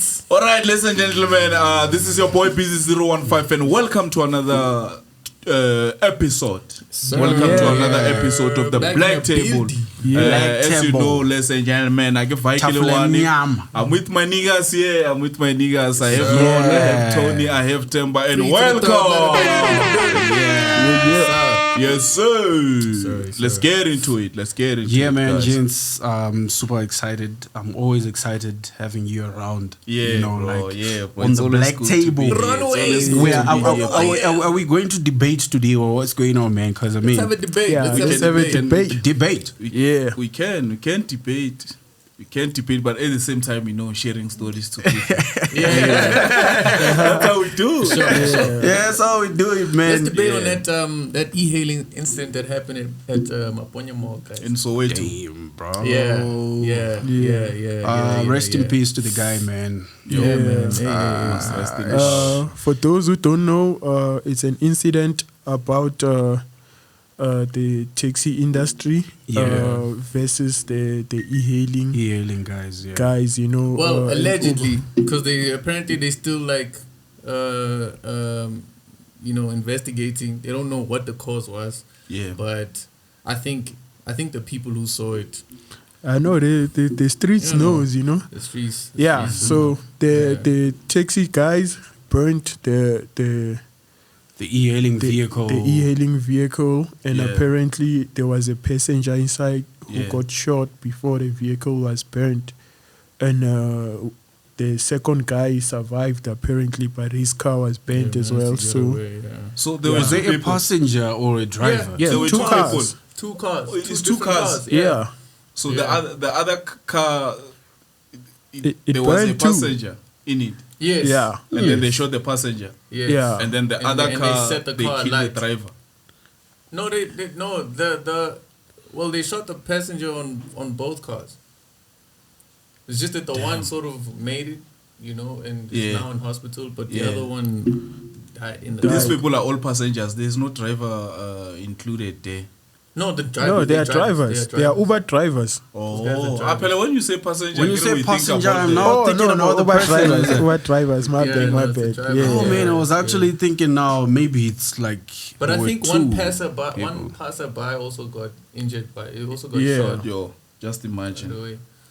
lights. All right, ladies and gentlemen, this is your boy Busy015 and welcome to another episode. Welcome to another episode of the Black Table. As you know, ladies and gentlemen, I give I'm with my niggas here. I have Ron, I have Tony, I have Temba, and welcome. Yes, sir. Let's get into it. Yeah, man, gents. I'm super excited. I'm always excited having you around. Yeah, you know, bro, like on the Black Table. Are we going to debate today or what's going on, man? Because let's have a debate. Yeah, let's have a debate. Debate. We can debate. We can't debate, but at the same time, sharing stories to people. That's how we do. Sure. Yeah, that's how we do it, man. Let's debate on that e-hailing incident that happened at Maponya Mall, guys. In Soweto. Damn, bro. Rest in peace to the guy, man. Man. For those who don't know, it's an incident about the taxi industry versus the e-hailing guys. Yeah. Guys, Well, allegedly, because they still investigating. They don't know what the cause was. Yeah. But I think the people who saw it. I know the streets knows, The streets. So the taxi guys burnt the e-hailing vehicle. The e-hailing vehicle, and apparently there was a passenger inside who got shot before the vehicle was burnt, and the second guy survived apparently, but his car was burnt as well. So there was a passenger or a driver? Yeah, there were two cars. Two cars. Oh, it's two cars. Yeah. So the other car, it there was a burned passenger in it. Yes. Yeah. And then they shot the passenger. Yes. Yeah. And then the other car, they killed the driver. No, they shot the passenger on both cars. It's just that the one sort of made it, and is now in hospital, but the other one died in the These people are all passengers. There's no driver included there. No, the driver. No, they are drivers. They are Uber drivers. Oh, Apele, when you say passenger, passenger, I'm No, thinking about the Uber person. drivers. Uber drivers. My bad. Oh man, I was actually thinking now maybe it's like. But I think one passerby also got injured shot. Yo, just imagine.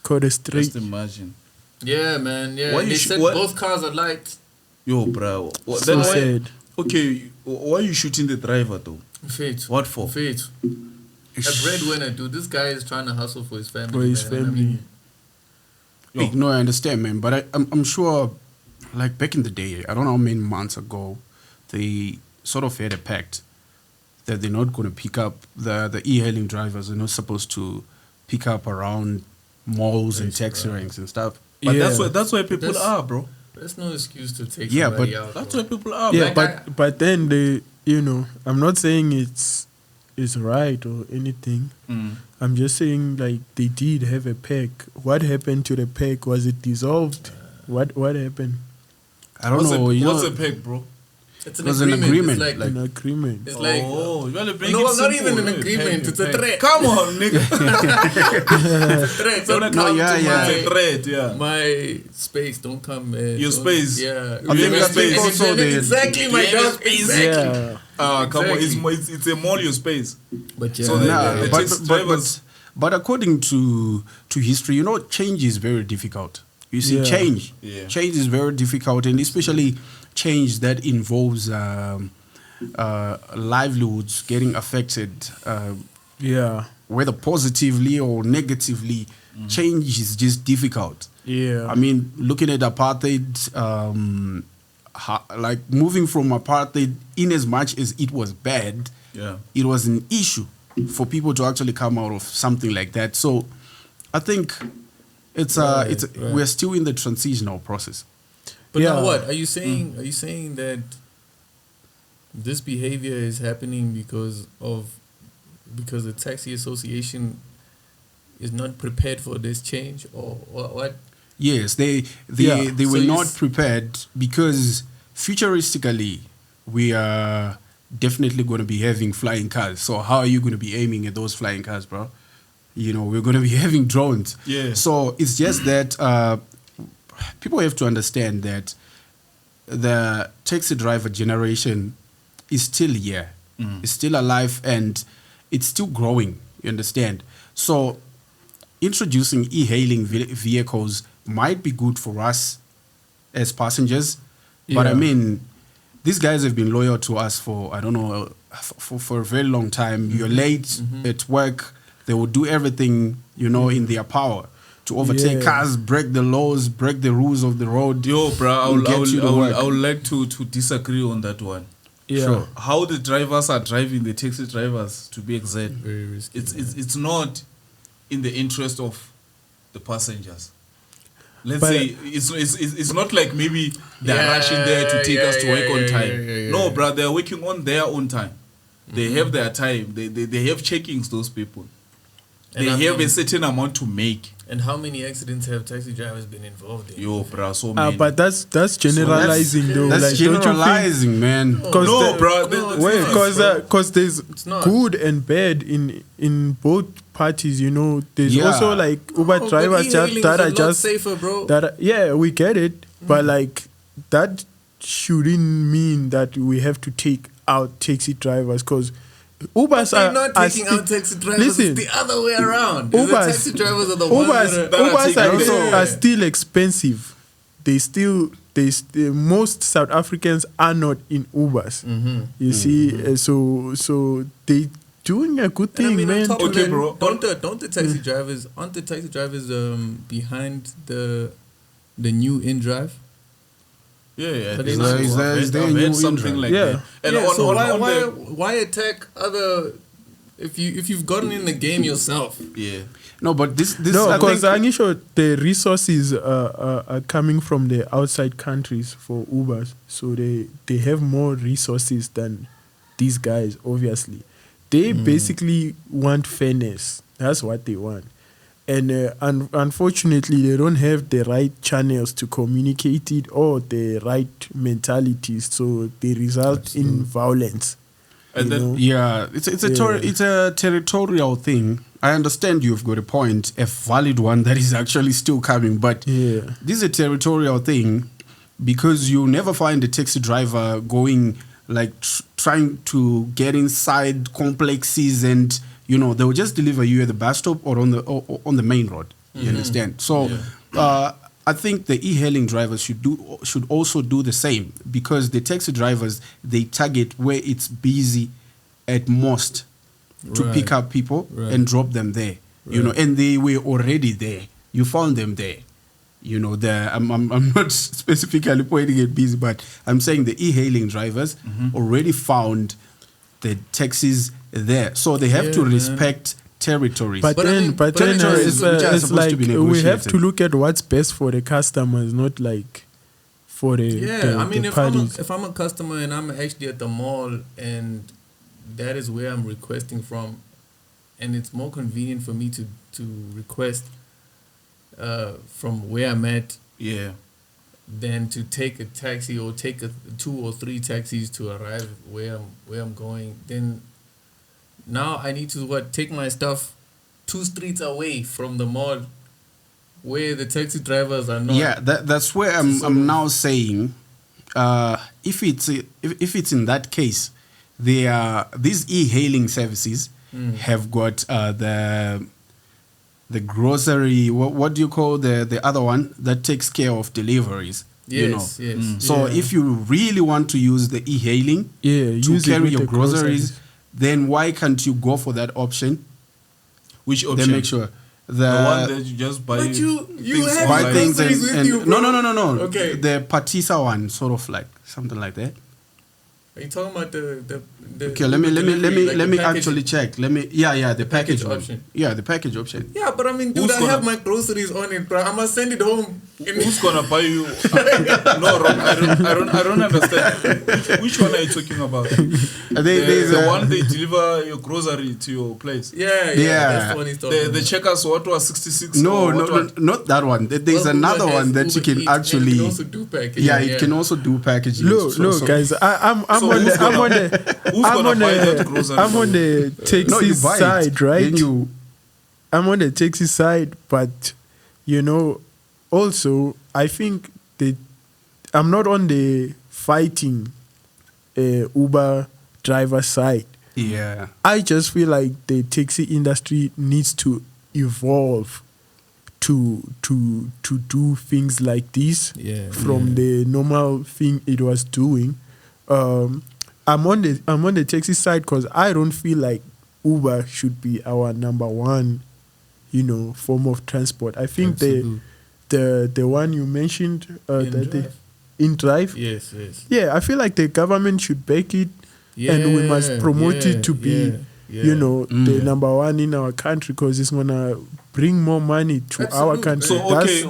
Caught a street. Just imagine. Yeah, man. Yeah, Why they said both cars are light. Yo, bro. So sad. Okay, why are you shooting the driver though? Fate. What for? Fate. A breadwinner, dude. This guy is trying to hustle for his family. For his family. No, I understand, man. But I'm sure, like back in the day, I don't know how many months ago, they sort of had a pact that they're not going to pick up the e-hailing drivers. They're not supposed to pick up around malls and taxi ranks and stuff. But that's where people are, bro. There's no excuse to take somebody out. That's where people are. Yeah, but then they, I'm not saying it's right or anything. I'm just saying like they did have a pack. What happened to the pack? Was it dissolved? What happened? I don't know. What's a pack, bro? It's an agreement. It's like an agreement. It's like you want to bring not even an agreement. It's a threat. Come on, nigga. It's a threat. Don't come to It's a threat. Yeah. My space. Don't come. Your space. Yeah. I think space. Also exactly, my dog. Exactly. Yeah. Come on. It's a mall your space. But yeah. So but according to history, change is very difficult. You see, change is very difficult, and especially change that involves livelihoods getting affected, whether positively or negatively. Change is just difficult. Yeah, I mean, looking at apartheid, like moving from apartheid, in as much as it was bad, it was an issue for people to actually come out of something like that. So, I think we're still in the transitional process. But now what? Are you saying that this behavior is happening because the taxi association is not prepared for this change, or what? Yes, they were not prepared because futuristically we are definitely going to be having flying cars. So how are you going to be aiming at those flying cars, bro? We're going to be having drones. Yeah. So it's just that people have to understand that the taxi driver generation is still here. It's still alive and it's still growing. You understand? So introducing e-hailing vehicles might be good for us as passengers. But I mean, these guys have been loyal to us for, I don't know, for a very long time. You're late at work. They will do everything, in their power to overtake cars, break the laws, break the rules of the road. Yo, bro, I would like to disagree on that one. Yeah. Sure. How the drivers are driving, the taxi drivers, to be exact, very risky. It's not in the interest of the passengers. Let's say it's not like maybe they're rushing there to take us to work on time. No, bro, they're working on their own time. They have their time. They have checkings, those people. And they have a certain amount to make. And how many accidents have taxi drivers been involved in? Yo, bro, so many. But that's generalizing, though. That's generalizing, man. No, bro. Because there's good and bad in both parties. There's also like Uber drivers that are just safer, bro. We get it, but like that shouldn't mean that we have to take out taxi drivers because. Ubers are not taking out taxi drivers. Listen, it's the other way around. Taxi drivers are the ones Ubers are still expensive. Most South Africans are not in Ubers. You see, so they doing a good thing, man. Okay, bro. Don't the taxi drivers? Aren't the taxi drivers behind the new InDrive? Yeah. Is there new something like that? And so why attack other if you've gotten in the game yourself? Yeah. No, but this because I'm sure the resources are coming from the outside countries for Ubers, so they have more resources than these guys. Obviously, they basically want fairness. That's what they want. And unfortunately, they don't have the right channels to communicate it or the right mentalities, so they result in violence. And then, it's a territorial thing. I understand you've got a point, a valid one that is actually still coming, but this is a territorial thing because you never find a taxi driver going like trying to get inside complexes and. They will just deliver you at the bus stop or on the main road. You understand? So, I think the e-hailing drivers should also do the same because the taxi drivers they target where it's busy at most to pick up people and drop them there. And they were already there. You found them there. I'm not specifically pointing at busy, but I'm saying the e-hailing drivers already found the taxis there, so they have to respect territories. But then it's like we have to look at what's best for the customers, not like for the parties. If I'm a customer and I'm actually at the mall and that is where I'm requesting from, and it's more convenient for me to request from where I'm at, than to take a taxi or take 2 or 3 taxis to arrive where I'm going, then now I need to take my stuff 2 streets away from the mall where the taxi drivers are not. Yeah, that's where I'm now saying if it's in that case, these e-hailing services have got the grocery, what do you call the other one that takes care of deliveries? Yes. So if you really want to use the e-hailing to carry your groceries, then why can't you go for that option? Which option? Then make sure the one that you just buy. But you have buy things and you, no. Okay. The Patisa one, sort of like something like that. Are you talking about the okay, let me actually check. The package option. Yeah, the package option. Yeah, but I mean, dude, I have my groceries on it, bro. I must send it home. Who's gonna buy you? No, Ron, I don't understand. Which one are you talking about? The one they deliver your grocery to your place. Yeah. That's the one he's talking about. The checkers, what was 66? No, not that one. There's another one that you can actually. It can also do packaging. Yeah, it can also do packaging. Look, guys, I'm on the taxi side, right? I'm on the taxi side, but also, I think I'm not on the fighting Uber driver side. Yeah. I just feel like the taxi industry needs to evolve to do things like this from the normal thing it was doing. I'm on the taxi side because I don't feel like Uber should be our number one, form of transport. I think the one you mentioned, InDrive. Yes. Yeah, I feel like the government should back it, and we must promote it to be, the number one in our country because it's gonna bring more money to our country. So okay,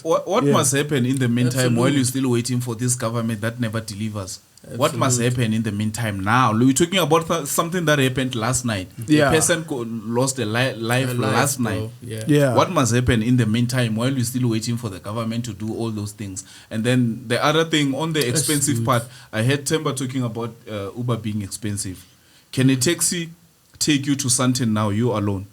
what must happen in the meantime while you're still waiting for this government that never delivers? What must happen in the meantime now? We're talking about something that happened last night. Yeah. A person lost a life last night. Yeah. What must happen in the meantime while we're still waiting for the government to do all those things? And then the other thing on the expensive part, I heard Temba talking about Uber being expensive. Can a taxi take you to Sandton now, you alone?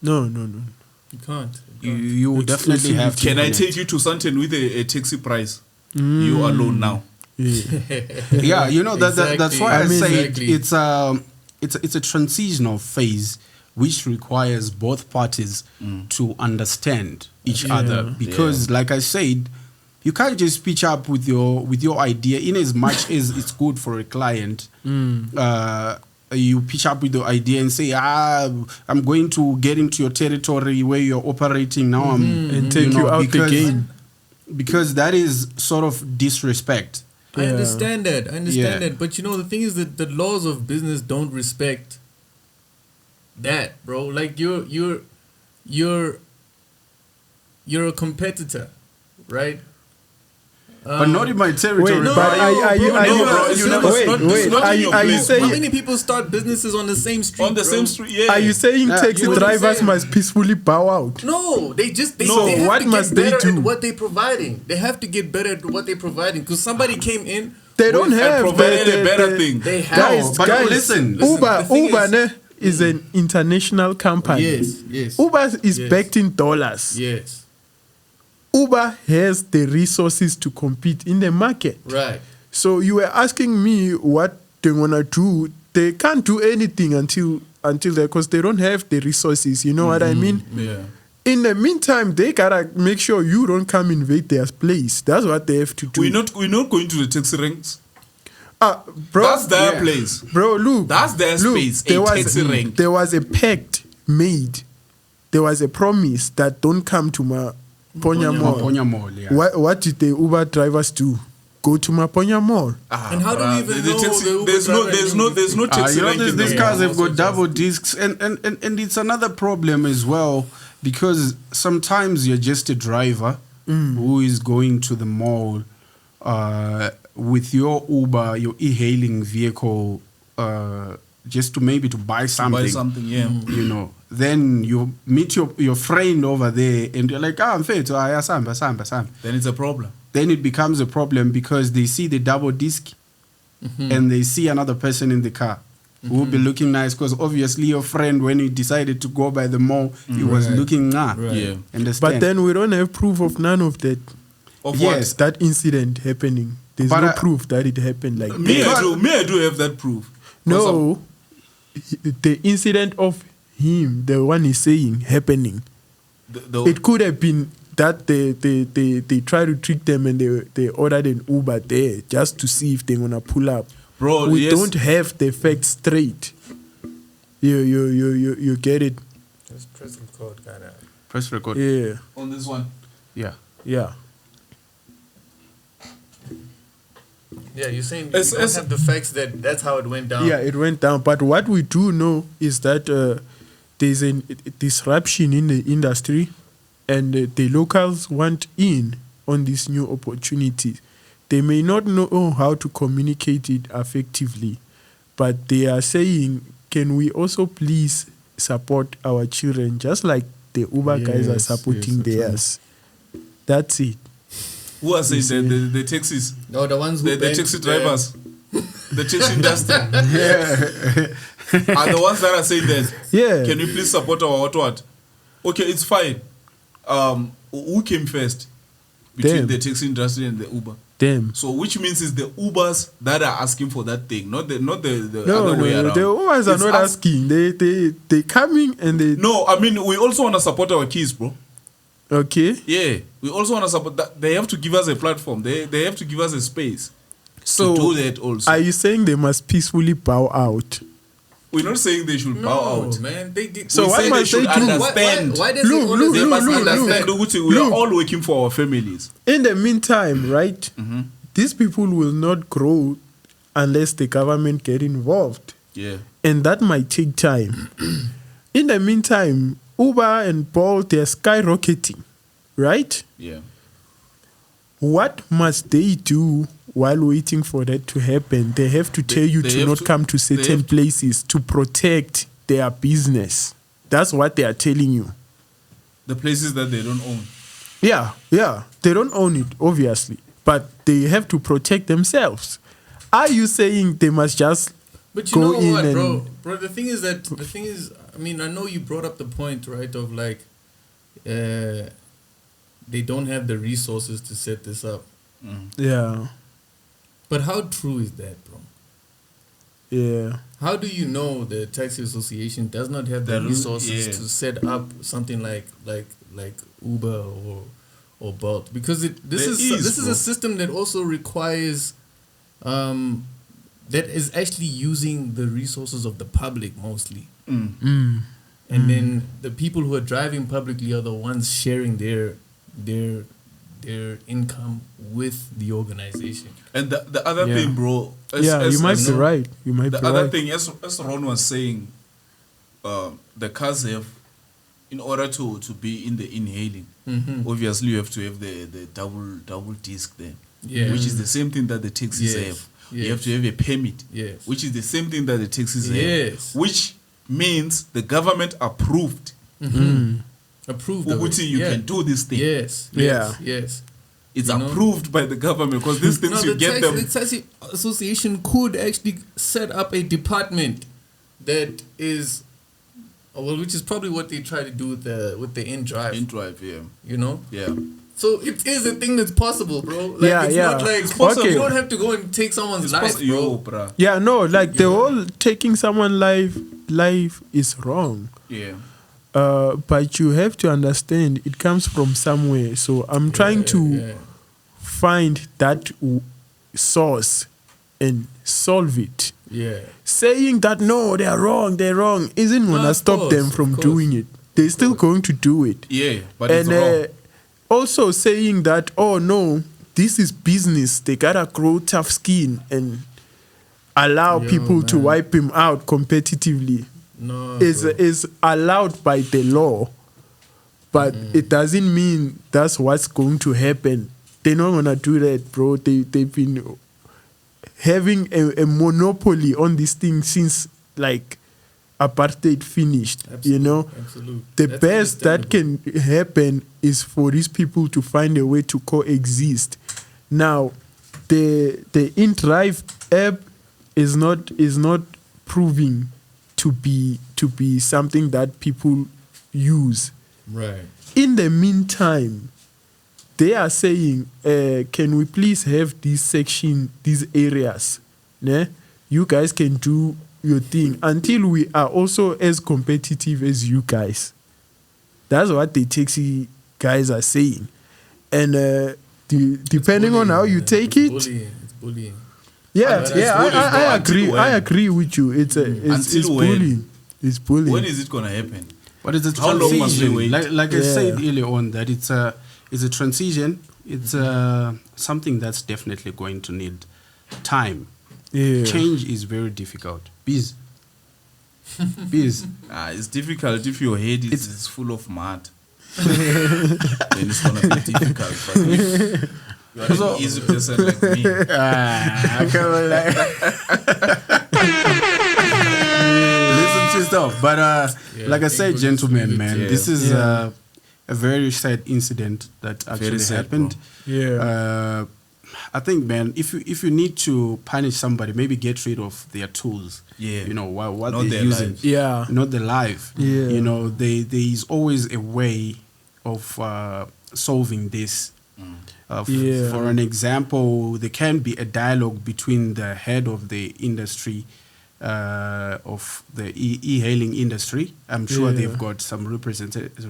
No. You can't. You definitely have to. Can I take you to Sandton with a taxi price? You alone now. Yeah, that's why I say it's a transitional phase which requires both parties to understand each other, because like I said, you can't just pitch up with your idea in as much as it's good for a client. You pitch up with the idea and say, I'm going to get into your territory where you're operating now, and take you out the game, because that is sort of disrespect. I understand that. But the thing is that the laws of business don't respect that, bro. Like you're a competitor, right? But not in my territory. Wait, are you saying how many people start businesses on the same street? On the same street, yeah. Are you saying taxi drivers must peacefully bow out? No, they what must they do? At what they're providing. They have to get better at what they're providing because somebody came in. They don't have provided a better thing. They have. Guys, listen. Uber is an international company. Yes. Uber is backed in dollars. Yes. Uber has the resources to compete in the market. Right. So you were asking me what they wanna do. They can't do anything until because they don't have the resources. You know what I mean? Yeah. In the meantime, they gotta make sure you don't come invade their place. That's what they have to do. We're not going to the taxi ranks. Bro, that's their place. Bro, look. That's their space. Taxi rank. There was a pact made. There was a promise that don't come to Maponya Mall, yeah. What did the Uber drivers do? Go to Maponya Mall. And how do we even know there's no taxi rank? These cars have got double discs, and it's another problem as well, because sometimes you're just a driver who is going to the mall with your Uber, your e-hailing vehicle, just to buy something. Then you meet your friend over there and you're like, I'm fair to samba. Then it's a problem. Then it becomes a problem because they see the double disc and they see another person in the car who will be looking nice, because obviously your friend, when he decided to go by the mall, he was looking Yeah. Understand? But then we don't have proof of none of that. Of yes, that incident happening. There's no proof that it happened like that. I do have that proof. No, the incident of him, the one he's saying happening, it could have been that they try to trick them and they ordered an Uber there just to see if they're gonna pull up. Bro, we don't have the facts straight. You get it. Just press record, kinda. Press record. Yeah. On this one. Yeah. Yeah. Yeah, you're saying you don't have the facts that's how it went down. Yeah, it went down. But what we do know is that there's a disruption in the industry, and the locals want in on this new opportunity. They may not know how to communicate it effectively, but they are saying, can we also please support our children just like the Uber guys are supporting theirs? That's it. Who are saying the taxis? No, the ones who the taxi drivers, the taxi industry. Are the ones that are saying that. Can you please support our what? Okay, it's fine. Who came first? between the taxi industry and the Uber. Damn. So which means it's the Ubers that are asking for that thing, not the No, other way around. the Ubers are not asking. They coming and they. No, I mean we also want to support our kids, bro. Okay. Yeah, we also want to support that. They have to give us a platform. They have to give us a space So to do that also. are you saying they must peacefully bow out? We're not saying they should bow out. Man, they did. So we why say they must should they do? understand. Why does Look, it always They must understand. look. We are all working for our families. In the meantime, right? Mm-hmm. These people will not grow unless the government get involved, Yeah. and that might take time. In the meantime, Uber and Bolt, they're skyrocketing, right? Yeah. What must they do while waiting for that to happen? They have to tell you they to have not to- come to they certain have to- places to protect their business. That's what they are telling you. The places that they don't own. Yeah. They don't own it, obviously, but they have to protect themselves. Are you saying they must just But you go know in what, and bro? The thing is, I mean, I know you brought up the point, right? Of like, they don't have the resources to set this up. yeah, But how true is that, bro? yeah. How do you know the taxi association does not have the resources to set up something like Uber or Bolt? Because this is a system that also requires that is actually using the resources of the public mostly. And then the people who are driving publicly are the ones sharing their income with the organization. And the other thing, bro. You might be right. You might be right. The other thing, as Ron was saying, the cars have, in order to be in the inhaling, obviously you have to have the double disc there, which is the same thing that the taxis have. You have to have a permit, which is the same thing that the taxis have, which means the government approved. Approved. You can do this thing. Yes. It's approved by the government because these things you get them. The taxi association could actually set up a department that is, which is probably what they try to do with the in-drive. In-drive, yeah. You know? Yeah. So it is a thing that's possible, bro. Like, it's not like it's possible. Okay. You don't have to go and take someone's life, bro. Yo, bruh. Yeah, no, like the whole taking someone life is wrong. Yeah. But you have to understand it comes from somewhere. So I'm trying to find that source and solve it. Yeah. Saying that no, they're wrong isn't gonna stop them from doing it. They're still going to do it. Yeah, but it's wrong. Also saying that, oh no, this is business. They gotta grow tough skin and allow people to wipe him out competitively. No, is allowed by the law, but it doesn't mean that's what's going to happen. They're not gonna do that, bro. They've been having a monopoly on this thing since like apartheid finished. You know, the That's best that can happen is for these people to find a way to coexist. Now, the InDrive app is not proving to be something that people use. Right. In the meantime, they are saying, can we please have this section, these areas? Ne? You guys can do your thing until we are also as competitive as you guys. That's what the taxi guys are saying. And depending on how you take it, it's bullying. Yeah, I agree. I agree with you. It's bullying. It's bullying. When is it gonna happen? But it's a How long must we transition. wait? Like I said earlier on, that it's a transition. It's something that's definitely going to need time. Yeah. Change is very difficult. Biz. It's difficult if your head is full of mud. Then it's gonna be difficult. But if you are an easy person like me. Listen to stuff. But like I said, gentlemen, man, this is a very sad incident that actually happened. Yeah. I think, man, if you need to punish somebody, maybe get rid of their tools. Yeah. You know, what Not they're their using. lives. Yeah. Not the life. Yeah. You know, there is always a way of solving this. For an example, there can be a dialogue between the head of the industry, of the e-hailing industry. I'm sure they've got some representatives.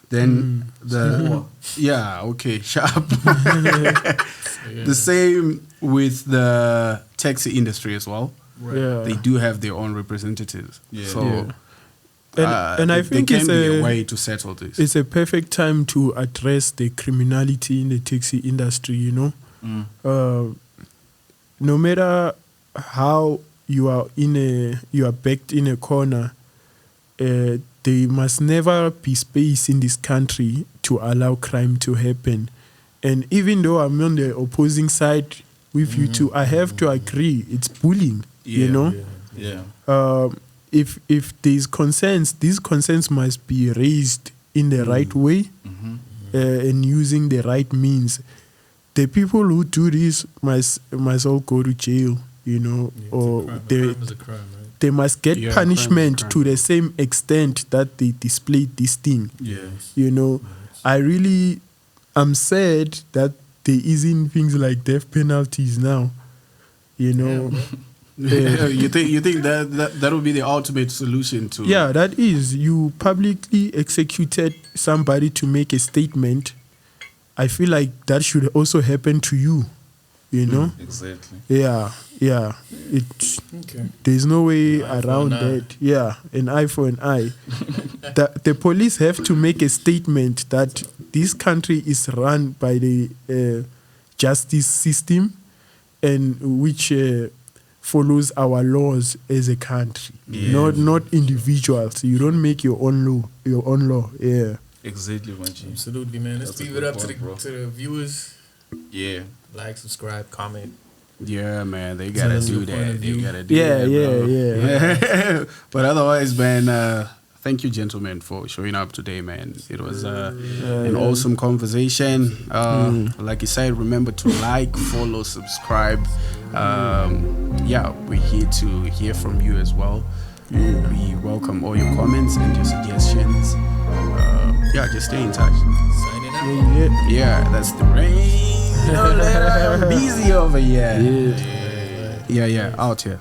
Then sharp. The same with the taxi industry as well. Right. They do have their own representatives. And I think there can be a way to settle this. It's a perfect time to address the criminality in the taxi industry, you know. No matter how you are backed in a corner, there must never be space in this country to allow crime to happen. And even though I'm on the opposing side with you two, I have to agree, it's bullying, you know. If there's concerns, these concerns must be raised in the right way and using the right means. The people who do this must all go to jail, you know, or they must get punishment to the same extent that they displayed this thing. You know, I'm sad that there isn't things like death penalties now, you know. You think that would be the ultimate solution to? Yeah, that is. You publicly executed somebody to make a statement. I feel like that should also happen to you. You know? Exactly. Yeah. There's no way around that. Yeah, an eye for an eye. The police have to make a statement that this country is run by the justice system, and which follows our laws as a country, not individuals. You don't make your own law. Yeah. Exactly, Manji. Absolutely, man. Let's leave it up to the viewers. Yeah. Like, subscribe, comment. Yeah, man. They gotta do that. They gotta do that. Yeah. But otherwise, man, thank you, gentlemen, for showing up today, man. It was an awesome conversation. Like you said, remember to like, follow, subscribe. We're here to hear from you as well. We welcome all your comments and your suggestions. Just stay in touch. Signing out. Yeah, that's the rain. I'm busy over here. Yeah, out here.